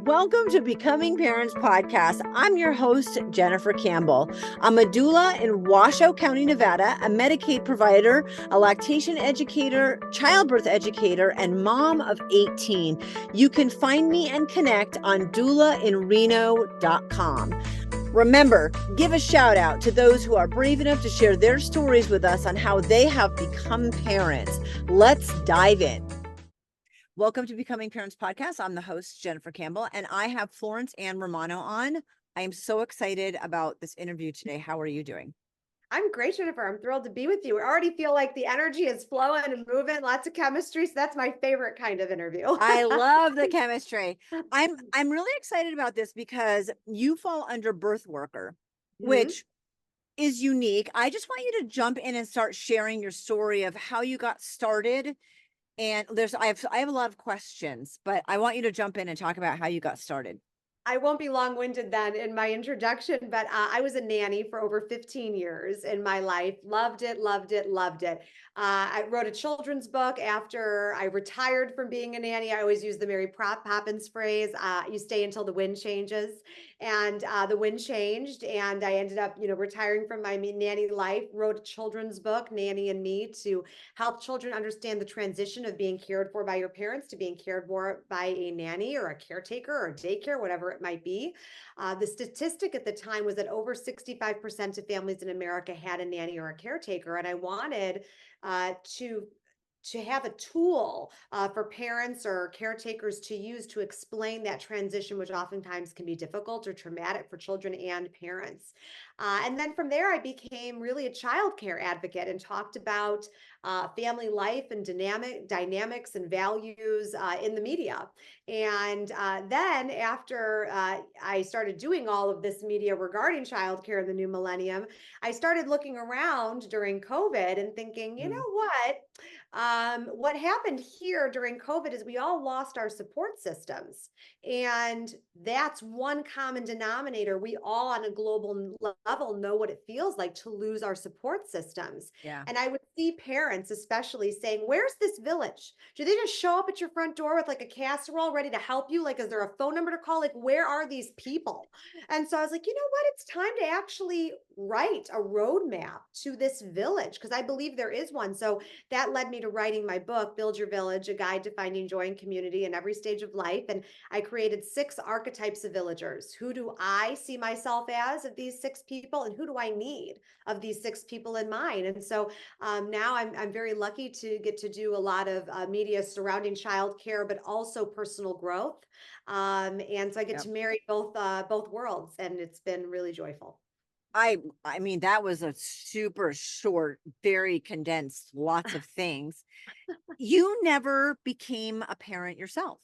Welcome to Becoming Parents Podcast. I'm your host, Jennifer Campbell. I'm a doula in Washoe County, Nevada, a Medicaid provider, a lactation educator, childbirth educator, and mom of 18. You can find me and connect on doulainreno.com. Remember, give a shout out to those who are brave enough to share their stories with us on how they have become parents. Let's dive in. Welcome to Becoming Parents Podcast. I'm the host, Jennifer Campbell, and I have Florence Ann Romano on. I am so excited about this interview today. How are you doing? I'm great, Jennifer. I'm thrilled to be with you. I already feel like the energy is flowing and moving, lots of chemistry. So that's my favorite kind of interview. I love the chemistry. I'm really excited about this because you fall under birth worker, which is unique. I just want you to jump in and start sharing your story of how you got started. And I have a lot of questions, but I want you to jump in and talk about how you got started. I won't be long-winded then in my introduction, but I was a nanny for over 15 years in my life. Loved it, loved it, loved it. I wrote a children's book after I retired from being a nanny. I always use the Mary Poppins phrase, you stay until the wind changes. And the wind changed, and I ended up, retiring from my nanny life, wrote a children's book, Nanny and Me, to help children understand the transition of being cared for by your parents to being cared for by a nanny or a caretaker or a daycare, whatever it might be. The statistic at the time was that over 65% of families in America had a nanny or a caretaker, and I wanted to have a tool for parents or caretakers to use to explain that transition, which oftentimes can be difficult or traumatic for children and parents. And then from there, I became really a childcare advocate and talked about family life and dynamics and values in the media. And then after I started doing all of this media regarding childcare in the new millennium, I started looking around during COVID and thinking, you know what? What happened here during COVID is we all lost our support systems. And that's one common denominator. We all on a global level know what it feels like to lose our support systems. Yeah. And I would see parents, especially, saying, where's this village? Do they just show up at your front door with like a casserole ready to help you? Like, is there a phone number to call? Like, where are these people? And so I was like, you know what? It's time to actually write a roadmap to this village because I believe there is one. So that led me to writing my book, Build Your Village, a guide to finding joy and community in every stage of life. And I created 6 archetypes of villagers. Who do I see myself as of these 6 people? And who do I need of these 6 people in mine? And so now I'm very lucky to get to do a lot of media surrounding childcare, but also personal growth. And so I get to marry both worlds, and it's been really joyful. I mean, that was a super short, very condensed, lots of things. You never became a parent yourself.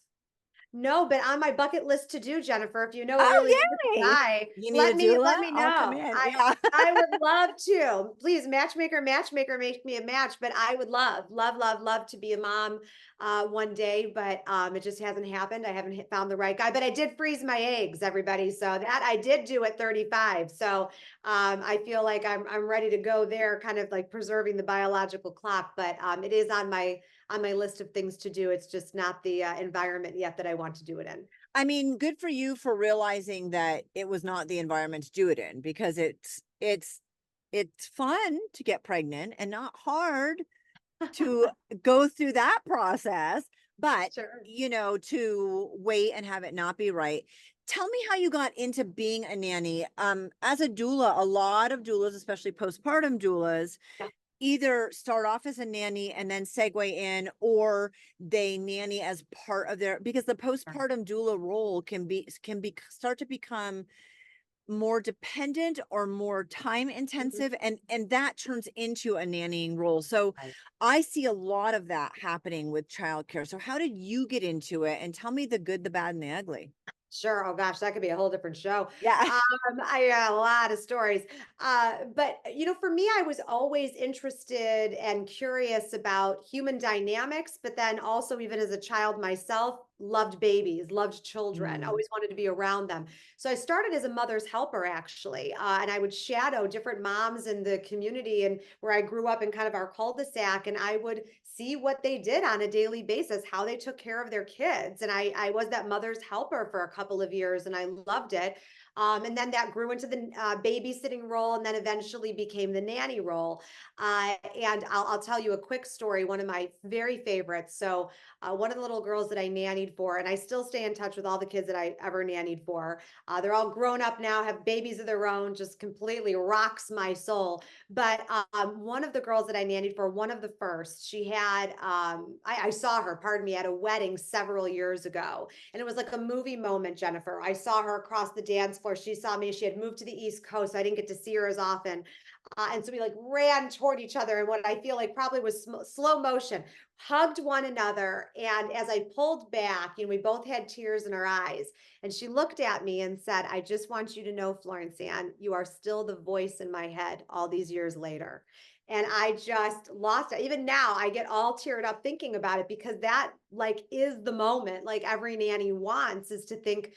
No, but on my bucket list to do, Jennifer, if you know a Oh, really good yay. guy, You need a let doula? me I'll come know. in. I Yeah. I would love to. Please, matchmaker, make me a match. But I would love to be a mom one day, but it just hasn't happened. I haven't found the right guy. But I did freeze my eggs, everybody. So that I did do at 35. So I feel like I'm ready to go there, kind of like preserving the biological clock. But it is on my list of things to do. It's just not the environment yet that I want to do it in. I mean, good for you for realizing that it was not the environment to do it in because it's fun to get pregnant and not hard to go through that process, but Sure. to wait and have it not be right. Tell me how you got into being a nanny. As a doula, a lot of doulas, especially postpartum doulas, Yeah. either start off as a nanny and then segue in, or they nanny as part of because the postpartum doula role can be start to become more dependent or more time Mhm. intensive, and that turns into a nannying role. So Right. I see a lot of that happening with childcare. So how did you get into it? And tell me the good, the bad, and the ugly. Sure. Oh gosh, that could be a whole different show. Yeah. I got a lot of stories. But for me, I was always interested and curious about human dynamics, but then also even as a child myself, loved babies, loved children, Mm. always wanted to be around them. So I started as a mother's helper, actually, and I would shadow different moms in the community and where I grew up in kind of our cul-de-sac, and I would see what they did on a daily basis, how they took care of their kids. And I was that mother's helper for a couple of years, and I loved it. And then that grew into the babysitting role, and then eventually became the nanny role. And I'll tell you a quick story, one of my very favorites. So one of the little girls that I nannied for, and I still stay in touch with all the kids that I ever nannied for. They're all grown up now, have babies of their own, just completely rocks my soul. But one of the girls that I nannied for, one of the first, she had, I saw her, pardon me, at a wedding several years ago. And it was like a movie moment, Jennifer. I saw her across the dance floor. She saw me. She had moved to the East Coast, so I didn't get to see her as often. And so we like ran toward each other, and what I feel like probably was slow motion, hugged one another. And as I pulled back, we both had tears in our eyes. And she looked at me and said, "I just want you to know, Florence Ann, you are still the voice in my head all these years later." And I just lost it. Even now, I get all teared up thinking about it, because that like is the moment like every nanny wants, is to think,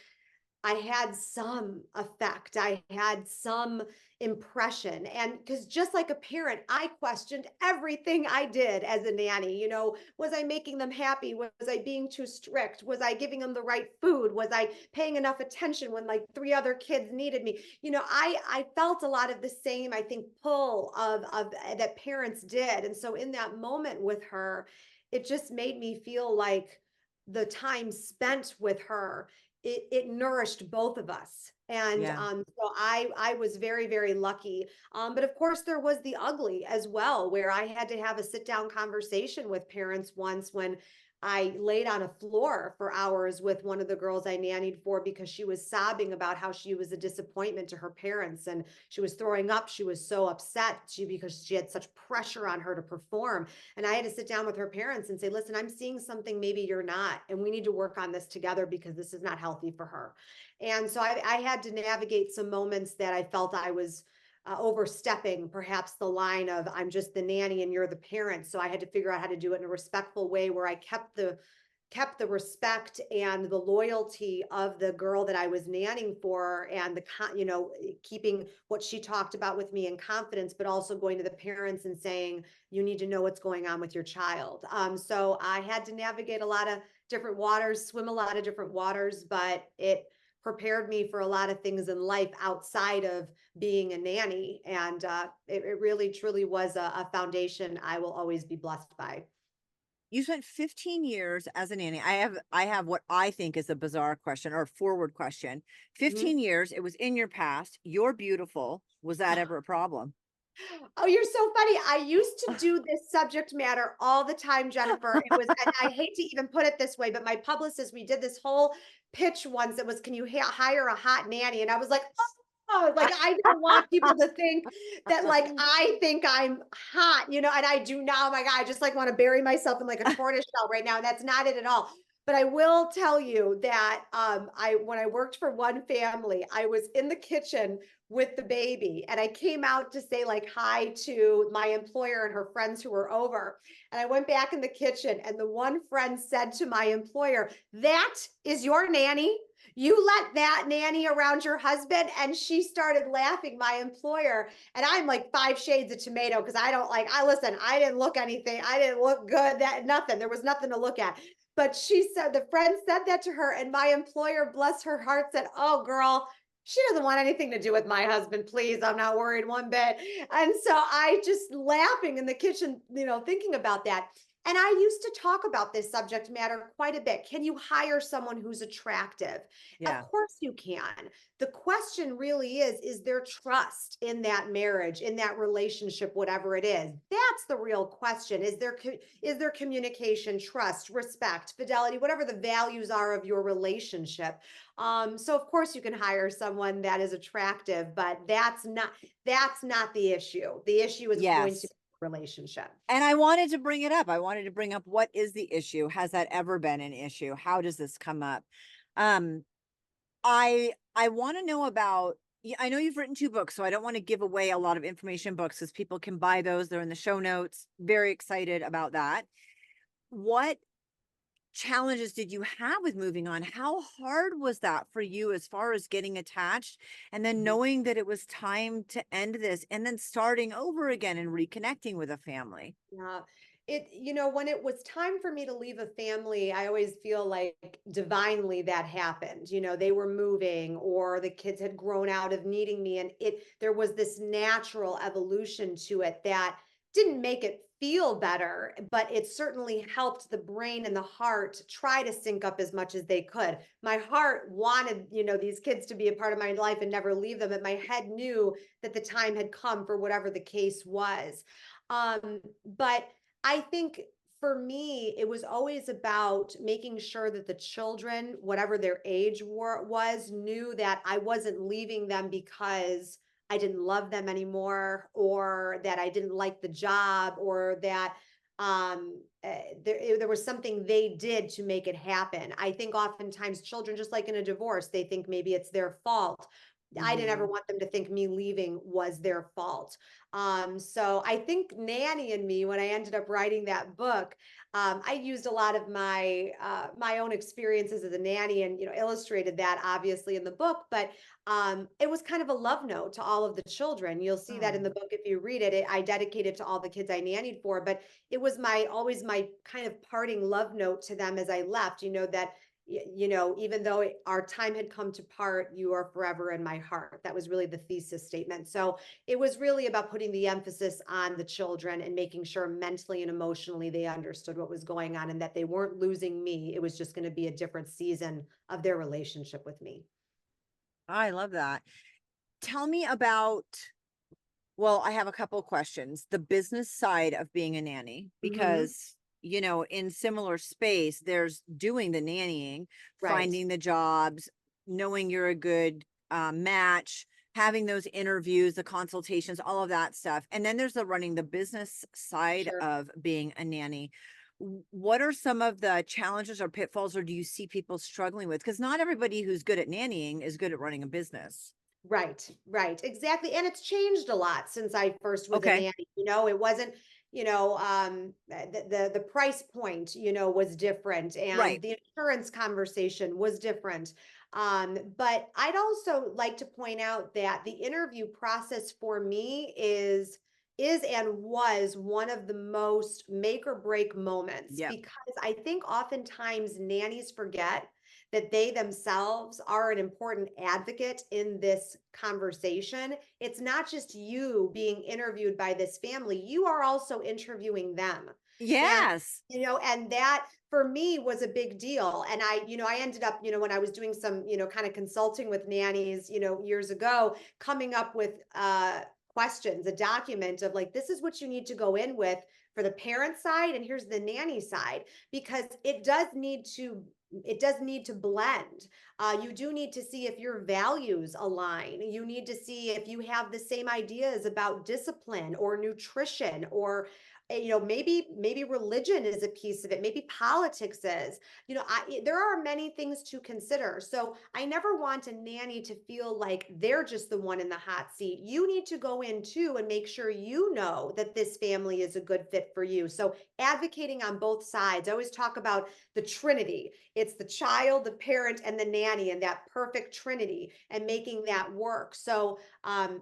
I had some effect. I had some impression. And because just like a parent, I questioned everything I did as a nanny. Was I making them happy? Was I being too strict? Was I giving them the right food? Was I paying enough attention when like three other kids needed me? I felt a lot of the same, I think, pull of that parents did. And so in that moment with her, it just made me feel like the time spent with her, it nourished both of us. And Yeah. so I was very, very lucky. But of course, there was the ugly as well, where I had to have a sit down conversation with parents once, when I laid on a floor for hours with one of the girls I nannied for, because she was sobbing about how she was a disappointment to her parents, and she was throwing up. She was so upset because she had such pressure on her to perform. And I had to sit down with her parents and say, "Listen, I'm seeing something maybe you're not, and we need to work on this together, because this is not healthy for her." And so I had to navigate some moments that I felt I was overstepping perhaps the line of, I'm just the nanny and you're the parent. So I had to figure out how to do it in a respectful way, where I kept the respect and the loyalty of the girl that I was nannying for, and keeping what she talked about with me in confidence, but also going to the parents and saying, you need to know what's going on with your child. So I had to navigate a lot of different waters, swim a lot of different waters, but it prepared me for a lot of things in life outside of being a nanny. And it really, truly was a foundation I will always be blessed by. You spent 15 years as a nanny. I have what I think is a bizarre question or forward question. Mhm. 15 years, it was in your past. You're beautiful. Was that ever a problem? Oh, you're so funny. I used to do this subject matter all the time, Jennifer. And I hate to even put it this way, but my publicist, we did this whole pitch once. It was, can you hire a hot nanny? And I was like, oh, like I don't want people to think that like I think I'm hot, and I do now. Oh my God, I just like want to bury myself in like a tortoise shell right now. And that's not it at all. But I will tell you that when I worked for one family, I was in the kitchen with the baby, and I came out to say like hi to my employer and her friends who were over. And I went back in the kitchen, and the one friend said to my employer, "That is your nanny? You let that nanny around your husband?" And she started laughing, my employer. And I'm like 5 shades of tomato, because I listen, I didn't look anything. I didn't look good. That nothing. There was nothing to look at. But she said, the friend said that to her, and my employer, bless her heart, said, "Oh, girl, she doesn't want anything to do with my husband. Please, I'm not worried one bit." And so I just laughing in the kitchen, thinking about that. And I used to talk about this subject matter quite a bit. Can you hire someone who's attractive? Of Yeah. course you can. The question really is there trust in that marriage, in that relationship, whatever it is? That's the real question. Is there communication, trust, respect, fidelity, whatever the values are of your relationship? So of course you can hire someone that is attractive, but that's not the issue. The issue is going to Yes. be the relationship. And I wanted to bring it up. I wanted to bring up, what is the issue? Has that ever been an issue? How does this come up? Um, I want to know about, I know you've written 2 books, so I don't want to give away a lot of information books, because people can buy those. They're in the show notes. Very excited about that. What challenges did you have with moving on? How hard was that for you as far as getting attached and then Mhm. knowing that it was time to end this and then starting over again and reconnecting with a family? Yeah. When it was time for me to leave a family, I always feel like divinely that happened. They were moving or the kids had grown out of needing me. And there was this natural evolution to it that didn't make it feel better, but it certainly helped the brain and the heart try to sync up as much as they could. My heart wanted, these kids to be a part of my life and never leave them. And my head knew that the time had come for whatever the case was. But I think for me, it was always about making sure that the children, whatever their age was, knew that I wasn't leaving them because I didn't love them anymore, or that I didn't like the job, or that there was something they did to make it happen. I think oftentimes children, just like in a divorce, they think maybe it's their fault. I didn't ever Mhm. want them to think me leaving was their fault. So I think Nanny and Me, when I ended up writing that book, I used a lot of my own experiences as a nanny, and illustrated that obviously in the book. But it was kind of a love note to all of the children. You'll see that in the Oh. book if you read it. I dedicated to all the kids I nannied for, but it was my always my kind of parting love note to them as I left. That even though our time had come to part, you are forever in my heart. That was really the thesis statement. So it was really about putting the emphasis on the children and making sure mentally and emotionally they understood what was going on and that they weren't losing me. It was just going to be a different season of their relationship with me. I love that. Tell me about, well, I have a couple of questions. The business side of being a nanny, Hmm. because, in similar space, there's doing the nannying, Right. finding the jobs, knowing you're a good match, having those interviews, the consultations, all of that stuff. And then there's the running the business side Sure. of being a nanny. What are some of the challenges or pitfalls, or do you see people struggling with? Because not everybody who's good at nannying is good at running a business. Right, right, exactly. And it's changed a lot since I first was a Okay. nanny. It wasn't, the price point, was different, and Right. the insurance conversation was different. But I'd also like to point out that the interview process for me is and was one of the most make or break moments, Yep. because I think oftentimes nannies forget that they themselves are an important advocate in this conversation. It's not just you being interviewed by this family, you are also interviewing them. And Yes. and that for me was a big deal. And I ended up, when I was doing some, kind of consulting with nannies, years ago, coming up with questions, a document of like, this is what you need to go in with for the parent side, and here's the nanny side, because it does need to blend. You do need to see if your values align. You need to see if you have the same ideas about discipline or nutrition, or maybe religion is a piece of it, maybe politics is. There are many things to consider. So I never want a nanny to feel like they're just the one in the hot seat. You need to go in too and make sure you know that this family is a good fit for you. So advocating on both sides. I always talk about the trinity. It's the child, the parent, and the nanny, and that perfect trinity, and making that work. So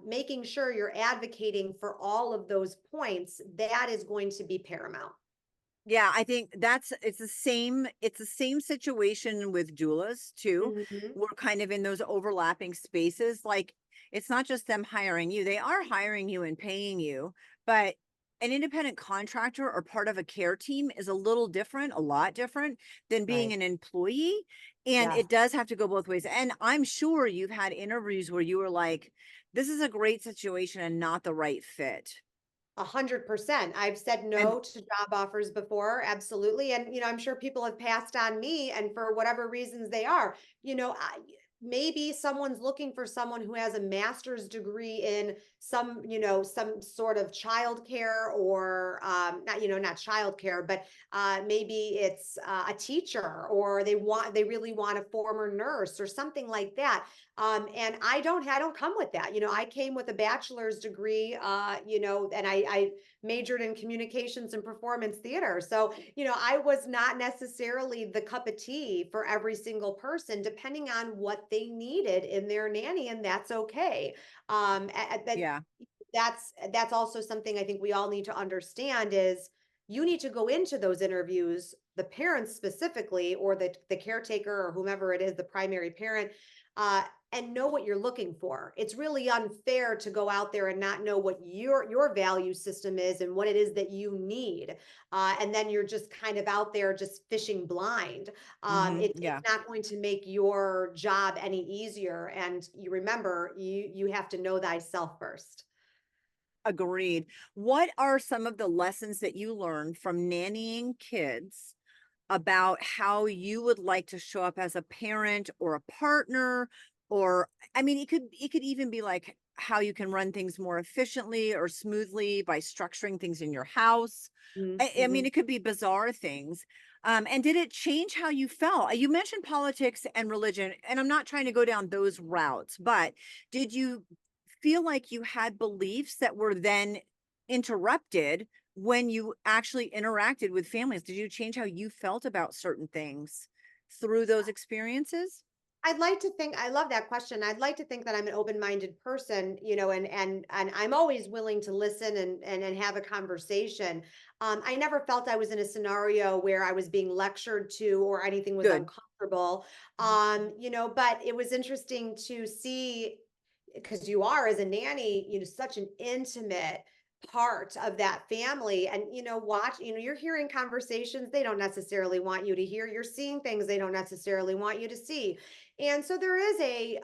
making sure you're advocating for all of those points, that is going to be paramount. Yeah, I think it's the same situation with doulas too. Mhm. We're kind of in those overlapping spaces. Like it's not just them hiring you. They are hiring you and paying you, but an independent contractor or part of a care team is a little different, a lot different than being Right. an employee. And Yes. it does have to go both ways. And I'm sure you've had interviews where you were like, this is a great situation and not the right fit. 100%. I've said And no to job offers before, absolutely. And I'm sure people have passed on me, and for whatever reasons they are, you know, I, maybe someone's looking for someone who has a master's degree in some, some sort of childcare, or not, not childcare, but maybe it's a teacher, or they really want a former nurse or something like that. And I don't come with that. I came with a bachelor's degree, and I majored in communications and performance theater. So, I was not necessarily the cup of tea for every single person, depending on what they needed in their nanny, and that's okay. But Yeah. that's also something I think we all need to understand is you need to go into those interviews, the parents specifically, or the caretaker or whomever it is, the primary parent, uh, and know what you're looking for. It's really unfair to go out there and not know what your value system is and what it is that you need. And then you're just kind of out there just fishing blind. It's Yeah. not going to make your job any easier. And you remember, you have to know thyself first. Agreed. What are some of the lessons that you learned from nannying kids about how you would like to show up as a parent or a partner? Or I mean, it could even be like how you can run things more efficiently or smoothly by structuring things in your house. I mean, Mm-hmm. it could be bizarre things. And did it change how you felt? You mentioned politics and religion, and I'm not trying to go down those routes, but did you feel like you had beliefs that were then interrupted when you actually interacted with families? Did you change how you felt about certain things through those experiences? I'd like to think, I love that question. I'd like to think that I'm an open-minded person, and I'm always willing to listen and have a conversation. I never felt I was in a scenario where I was being lectured to or anything was Good. uncomfortable. But it was interesting to see, because you are, as a nanny, such an intimate part of that family. And you're hearing conversations they don't necessarily want you to hear, you're seeing things they don't necessarily want you to see. And so there is a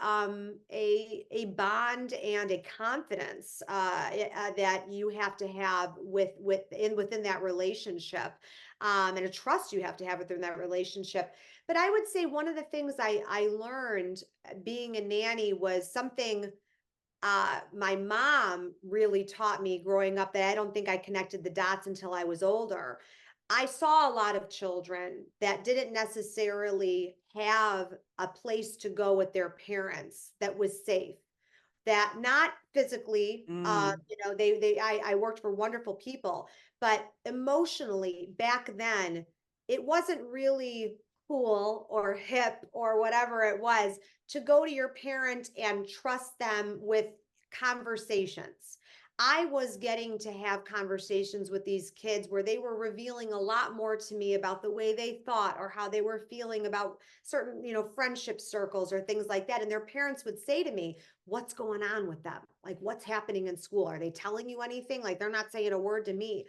bond and a confidence that you have to have within that relationship, and a trust you have to have within that relationship. But I would say one of the things I learned being a nanny was something my mom really taught me growing up that I don't think I connected the dots until I was older. I saw a lot of children that didn't necessarily have a place to go with their parents that was safe, that not physically, Mm, I worked for wonderful people, but emotionally back then it wasn't really cool or hip or whatever it was to go to your parent and trust them with conversations. I was getting to have conversations with these kids where they were revealing a lot more to me about the way they thought or how they were feeling about certain, friendship circles or things like that. And their parents would say to me, what's going on with them? Like, what's happening in school? Are they telling you anything? Like, they're not saying a word to me.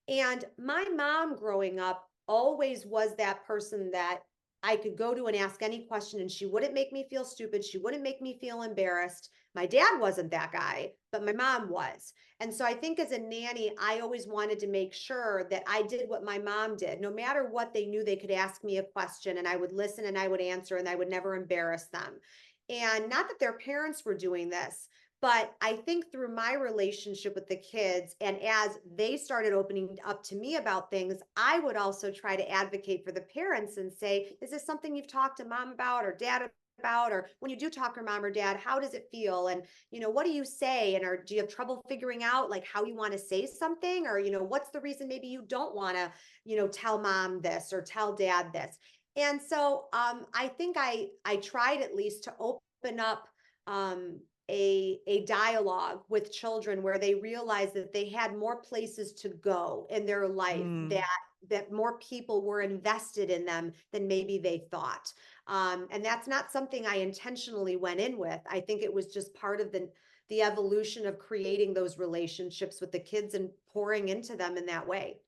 And my mom growing up always was that person that I could go to and ask any question, and she wouldn't make me feel stupid. She wouldn't make me feel embarrassed. My dad wasn't that guy, but my mom was. And so I think as a nanny, I always wanted to make sure that I did what my mom did. No matter what, they knew they could ask me a question and I would listen and I would answer and I would never embarrass them. And not that their parents were doing this, but I think through my relationship with the kids, and as they started opening up to me about things, I would also try to advocate for the parents and say, is this something you've talked to mom about or dad about? Or when you do talk to mom or dad, how does it feel? And, what do you say? And do you have trouble figuring out like how you want to say something? Or, what's the reason maybe you don't want to, tell mom this or tell dad this? And so I think I tried at least to open up um, a dialogue with children where they realized that they had more places to go in their life, mm. that more people were invested in them than maybe they thought. And that's not something I intentionally went in with. I think it was just part of the evolution of creating those relationships with the kids and pouring into them in that way.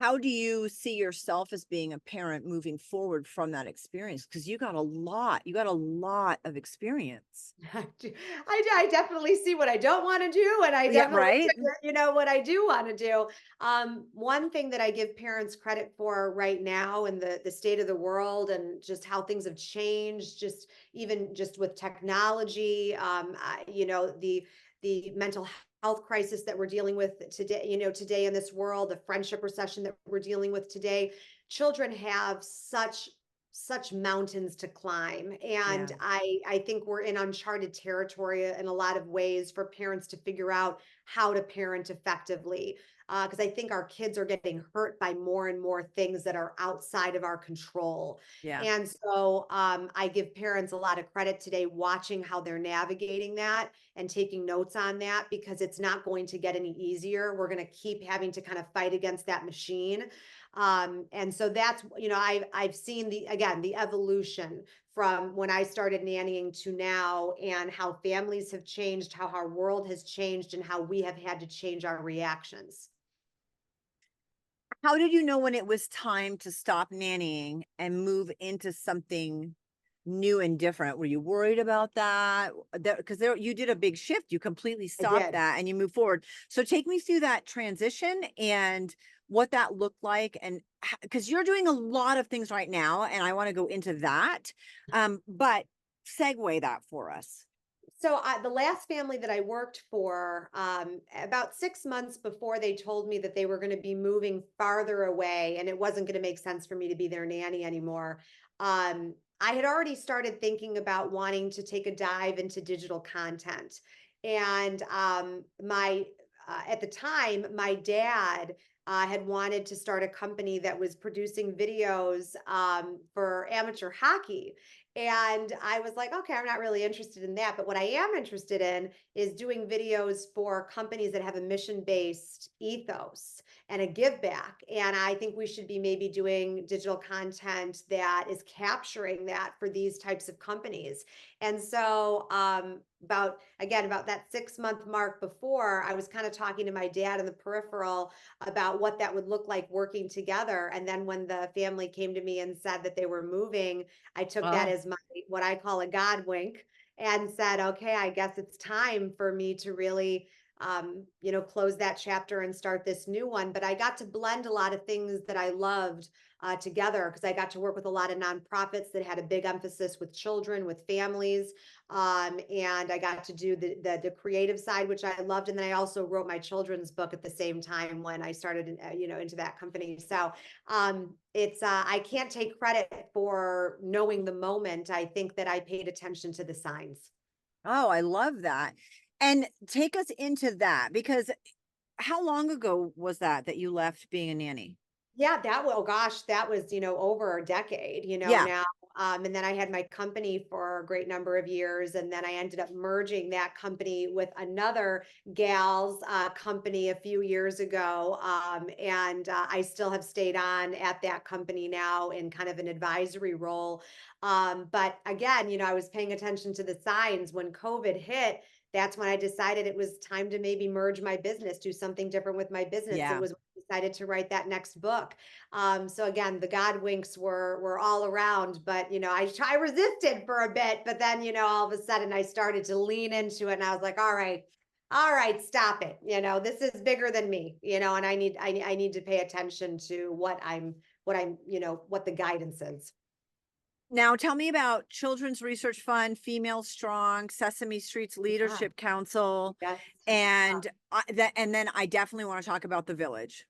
How do you see yourself as being a parent moving forward from that experience? Because you got a lot of experience. I definitely see what I don't want to do, and I Yeah, definitely right? see, what I do want to do. One thing that I give parents credit for right now in the state of the world and just how things have changed, just even just with technology, the mental health crisis that we're dealing with today, today in this world, the friendship recession that we're dealing with today. Children have such mountains to climb, and Yeah. I think we're in uncharted territory in a lot of ways for parents to figure out how to parent effectively, because I think our kids are getting hurt by more and more things that are outside of our control. Yeah. And so I give parents a lot of credit today watching how they're navigating that and taking notes on that, because it's not going to get any easier. We're going to keep having to kind of fight against that machine. And so that's, I've seen the evolution from when I started nannying to now, and how families have changed, how our world has changed, and how we have had to change our reactions. How did you know when it was time to stop nannying and move into something new and different? Were you worried about that? Because there you did a big shift. You completely I stopped did. that and you moved forward. So take me through that transition and what that looked like. And because you're doing a lot of things right now, and I want to go into that. But segue that for us. So the last family that I worked for, about 6 months before they told me that they were going to be moving farther away and it wasn't going to make sense for me to be their nanny anymore, I had already started thinking about wanting to take a dive into digital content. And my at the time, my dad had wanted to start a company that was producing videos for amateur hockey. And I was like, okay, I'm not really interested in that. But what I am interested in is doing videos for companies that have a mission based ethos and a give back. And I think we should be maybe doing digital content that is capturing that for these types of companies. And so, about that 6 month mark before, I was kind of talking to my dad in the peripheral about what that would look like working together. And then when the family came to me and said that they were moving, I took that Oh, as my what I call a God wink and said, okay, I guess it's time for me to really close that chapter and start this new one. But I got to blend a lot of things that I loved together, because I got to work with a lot of nonprofits that had a big emphasis with children, with families, and I got to do the creative side, which I loved. And then I also wrote my children's book at the same time when I started, into that company. So it's I can't take credit for knowing the moment. I think that I paid attention to the signs. oh, I love that. And take us into that because how long ago was that you left being a nanny? Yeah, oh gosh, that was, over a decade, Yeah. now. And then I had my company for a great number of years. And then I ended up merging that company with another gal's company a few years ago. And I still have stayed on at that company now in kind of an advisory role. But again, I was paying attention to the signs when COVID hit. That's when I decided it was time to maybe merge my business, do something different with my business. It Yeah. was when I decided to write that next book. So again, the God winks were all around, but I resisted for a bit, but then all of a sudden I started to lean into it, and I was like, all right, stop it. This is bigger than me. And I need to pay attention to what the guidance is. Now tell me about Children's Research Fund, Female Strong, Sesame Street's Yeah. Leadership Council, Yes. and and then I definitely want to talk about the village.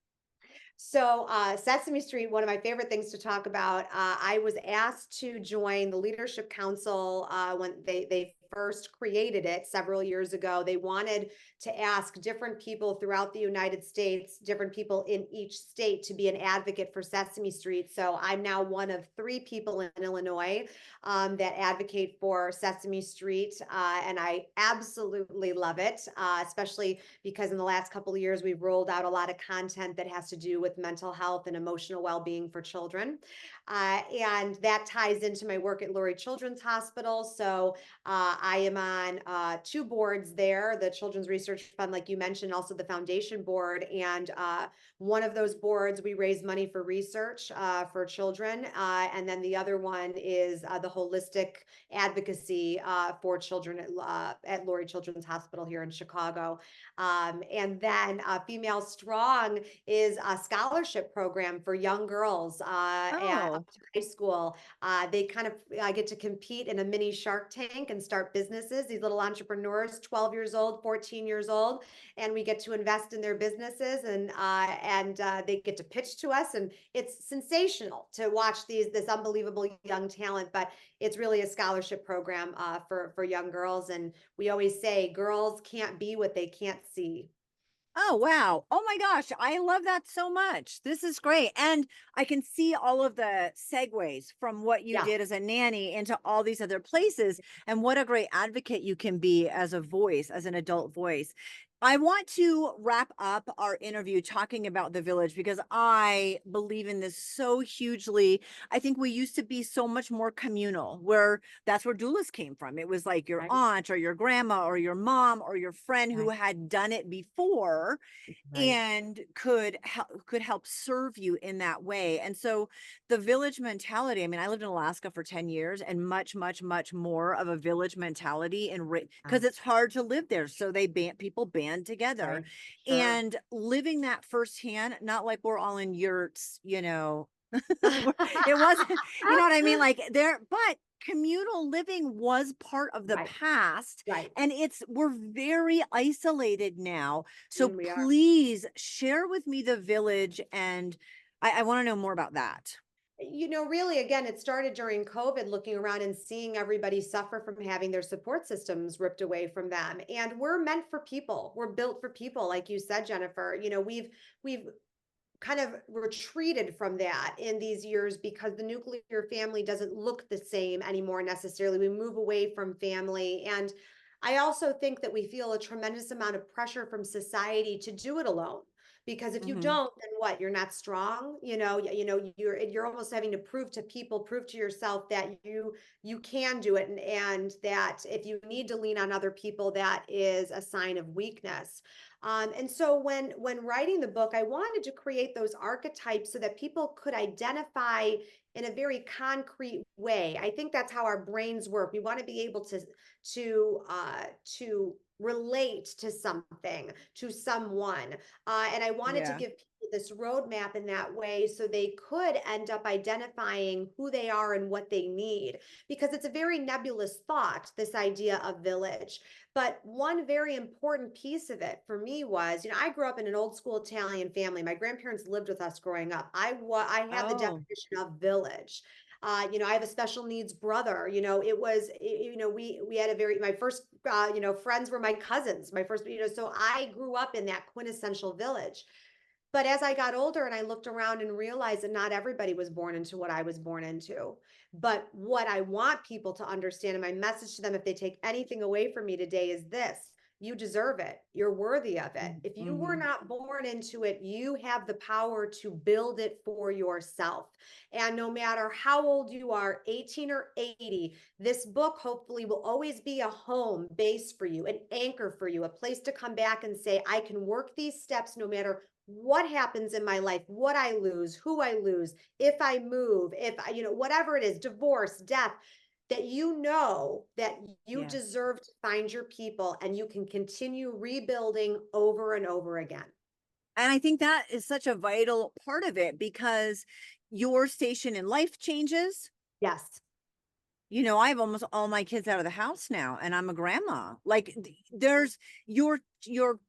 So, Sesame Street, one of my favorite things to talk about. I was asked to join the Leadership Council when they first created it several years ago. They wanted to ask different people throughout the United States, different people in each state, to be an advocate for Sesame Street. So, I'm now one of 3 people in Illinois that advocate for Sesame Street, and I absolutely love it, especially because in the last couple of years we've rolled out a lot of content that has to do with mental health and emotional well-being for children. And that ties into my work at Lurie Children's Hospital. So I am on two boards there, the Children's Research Fund, like you mentioned, also the foundation board. And one of those boards, we raise money for research for children. And then the other one is the holistic advocacy for children at Lurie Children's Hospital here in Chicago. And then Female Strong is a scholarship program for young girls up Oh, to high school. They kind of get to compete in a mini Shark Tank and start businesses. These little entrepreneurs, 12 years old, 14 years old, and we get to invest in their businesses, and they get to pitch to us, and it's sensational to watch this unbelievable young talent. But it's really a scholarship program for young girls, and we always say girls can't be what they can't see. oh, wow. Oh my gosh. I love that so much. This is great. And I can see all of the segues from what you Yeah. did as a nanny into all these other places and what a great advocate you can be as a voice, as an adult voice. I want to wrap up our interview talking about the village because I believe in this so hugely. I think we used to be so much more communal, where that's where doulas came from. It was like your Right. aunt or your grandma or your mom or your friend who Right. had done it before Right. and could help serve you in that way. And so the village mentality, I mean, I lived in Alaska for 10 years, and much more of a village mentality, and because it's hard to live there, so people band together. Right. Sure. And living that firsthand, not like we're all in yurts, it wasn't, you know what I mean, like there, but communal living was part of the Right. past, Right. and we're very isolated now. So We are. please share with me the village, and I want to know more about that. Really, again, it started during COVID, looking around and seeing everybody suffer from having their support systems ripped away from them. And we're meant for people. We're built for people, like you said, Jennifer. We've kind of retreated from that in these years because the nuclear family doesn't look the same anymore necessarily. We move away from family. And I also think that we feel a tremendous amount of pressure from society to do it alone. Because if you Hmm. don't, then what? You're not strong. You're almost having to prove to people, prove to yourself that you can do it, and that if you need to lean on other people, that is a sign of weakness. And so when writing the book, I wanted to create those archetypes so that people could identify in a very concrete way. I think that's how our brains work. We want to be able to relate to something, to someone, and I wanted to Yeah. give people this roadmap in that way so they could end up identifying who they are and what they need, because it's a very nebulous thought, this idea of village. But one very important piece of it for me was, I grew up in an old school Italian family. My grandparents lived with us growing up. I had the Oh, definition of village. I have a special needs brother. We had a very my first friends were my cousins. My first, so I grew up in that quintessential village. But as I got older and I looked around and realized that not everybody was born into what I was born into. But what I want people to understand, and my message to them, if they take anything away from me today, is this: you deserve it. You're worthy of it. If you were mm-hmm. not born into it, you have the power to build it for yourself. And no matter how old you are, 18 or 80, this book hopefully will always be a home base for you, an anchor for you, a place to come back and say, I can work these steps no matter what happens in my life, what I lose, who I lose, if I move, if I, whatever it is, divorce, death, that that you Yes. deserve to find your people and you can continue rebuilding over and over again. And I think that is such a vital part of it, because your station in life changes. Yes. I have almost all my kids out of the house now, and I'm a grandma. Like there's your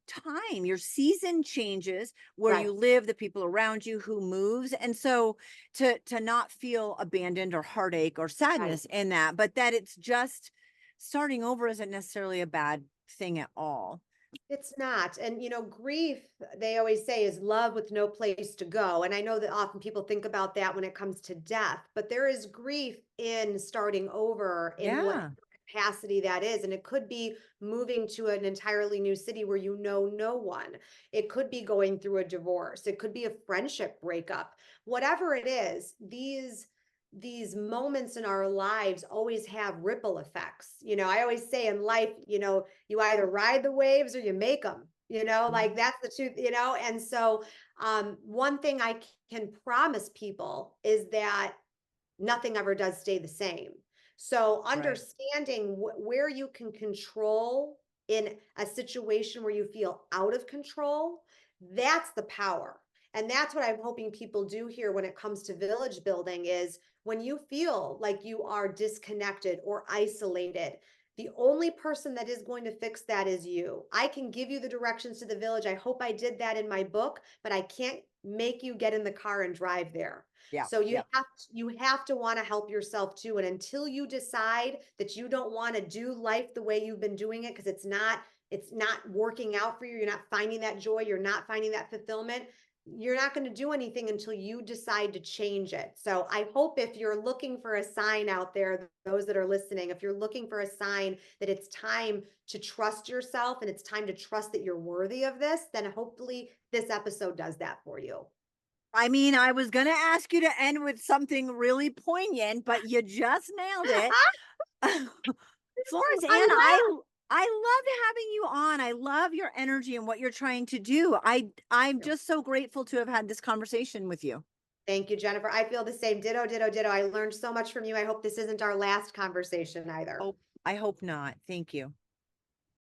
time, your season changes, where Right. you live, the people around you, who moves. And so to not feel abandoned or heartache or Right. sadness in that, but that it's just starting over isn't necessarily a bad thing at all. It's not. And, grief, they always say, is love with no place to go. And I know that often people think about that when it comes to death, but there is grief in starting over in what Yeah. capacity that is. And it could be moving to an entirely new city where you know no one. It could be going through a divorce. It could be a friendship breakup. Whatever it is, these moments in our lives always have ripple effects. You know, I always say in life, you know, you either ride the waves or you make them, you know, like that's the truth, you know. And so one thing I can promise people is that nothing ever does stay the same. So Right. understanding where you can control in a situation where you feel out of control, that's the power. And that's what I'm hoping people do here when it comes to village building is when you feel like you are disconnected or isolated, the only person that is going to fix that is you. I can give you the directions to the village. I hope I did that in my book, but I can't make you get in the car and drive there. Yeah. So Yeah. you have to want to help yourself too. And until you decide that you don't want to do life the way you've been doing it, because it's not working out for you, you're not finding that joy, you're not finding that fulfillment, you're not going to do anything until you decide to change it. So I hope if you're looking for a sign out there, those that are listening, if you're looking for a sign that it's time to trust yourself and it's time to trust that you're worthy of this, then hopefully this episode does that for you. I mean, I was going to ask you to end with something really poignant, but you just nailed it. Florence Ann, I love I loved having you on. I love your energy and what you're trying to do. I'm you. just so grateful to have had this conversation with you. Thank you, Jennifer. I feel the same. Ditto, ditto, ditto. I learned so much from you. I hope this isn't our last conversation either. Oh, I hope not. Thank you.